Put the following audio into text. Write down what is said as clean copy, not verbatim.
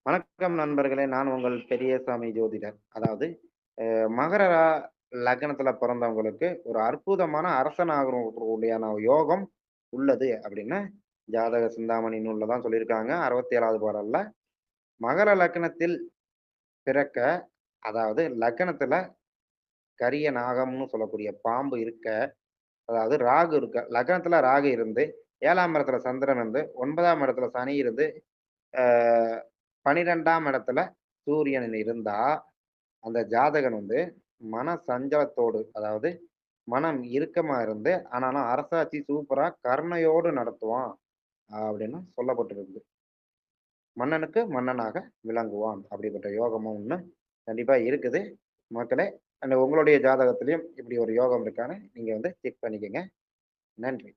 வணக்கம் நண்பர்களே! நான் உங்கள் பெரியசாமி ஜோதிடர். அதாவது மகர லக்னத்தில பிறந்தவங்களுக்கு ஒரு அற்புதமான அரசனாகக்கூடியான யோகம் உள்ளது அப்படின்னு ஜாதக சிந்தாமணி நூல்ல தான் சொல்லியிருக்காங்க. 67வது பாடல்ல. மகர லக்னத்தில் பிறக்க அதாவது லக்னத்தில கரிய நாகம்னு சொல்லக்கூடிய பாம்பு இருக்க, அதாவது ராகு இருக்க லக்னத்தில ராகு இருந்து 7ஆம் இடத்துல சந்திரன் இருந்து 9ஆம் இடத்துல சனி இருந்து, அ 12ஆம் இடத்துல சூரியன் இருந்தா அந்த ஜாதகன் மன சஞ்சலத்தோடு, அதாவது மனம் இறுக்கமா இருந்து, ஆனாலும் அரசாட்சி சூப்பரா கருணையோடு நடத்துவான் அப்படின்னு சொல்லப்பட்டிருக்கு. மன்னனுக்கு மன்னனாக விளங்குவான். அப்படிப்பட்ட யோகமும் ஒண்ணு கண்டிப்பா இருக்குது. மக்களே, அந்த உங்களுடைய ஜாதகத்திலயும் இப்படி ஒரு யோகம் இருக்கான்னு நீங்க செக் பண்ணிக்கங்க. நன்றி.